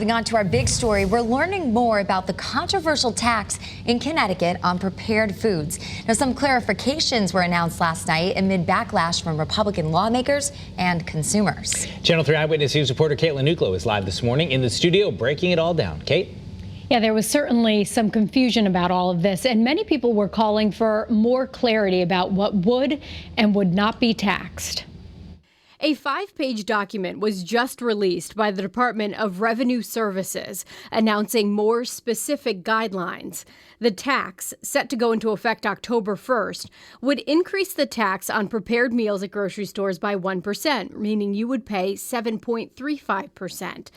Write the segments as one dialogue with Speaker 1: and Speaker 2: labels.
Speaker 1: Moving on to our big story, we're learning more about the controversial tax in Connecticut on prepared foods. Now, some clarifications were announced last night amid backlash from Republican lawmakers and consumers.
Speaker 2: Channel 3 Eyewitness News reporter Caitlin Nuclo is live this morning in the studio breaking it all down. Kate?
Speaker 3: Yeah, there was certainly some confusion about all of this, and many people were calling for more clarity about what would and would not be taxed.
Speaker 4: A 5-page document was just released by the Department of Revenue Services announcing more specific guidelines. The tax, set to go into effect October 1st, would increase the tax on prepared meals at grocery stores by 1%, meaning you would pay 7.35%.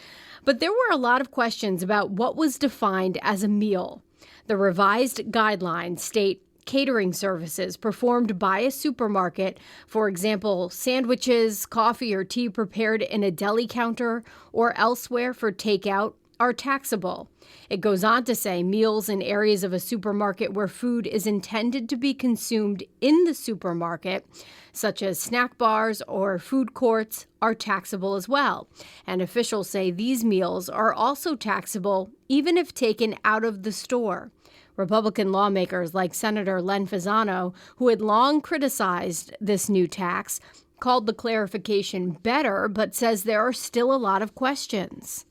Speaker 4: But there were a lot of questions about what was defined as a meal. The revised guidelines state catering services performed by a supermarket, for example, sandwiches, coffee or tea prepared in a deli counter or elsewhere for takeout, are taxable. It goes on to say meals in areas of a supermarket where food is intended to be consumed in the supermarket, such as snack bars or food courts, are taxable as well. And officials say these meals are also taxable even if taken out of the store. Republican lawmakers like Senator Len Fasano, who had long criticized this new tax, called the clarification better, but says there are still a lot of questions.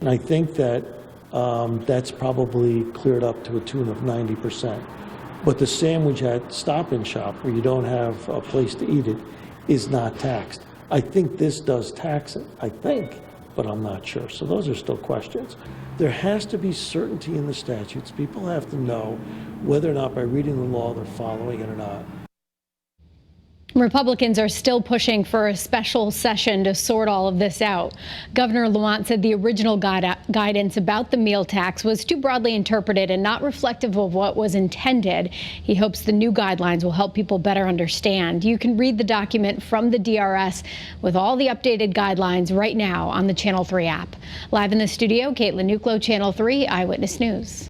Speaker 5: And I think that that's probably cleared up to a tune of 90%. But the sandwich at Stop and Shop, where you don't have a place to eat it, is not taxed. I think this does tax it, I think, but I'm not sure. So those are still questions. There has to be certainty in the statutes. People have to know whether or not by reading the law they're following it or not.
Speaker 3: Republicans are still pushing for a special session to sort all of this out. Governor Lamont said the original guidance about the meal tax was too broadly interpreted and not reflective of what was intended. He hopes the new guidelines will help people better understand. You can read the document from the DRS with all the updated guidelines right now on the Channel 3 app. Live in the studio, Caitlin Nuclo, Channel 3 Eyewitness News.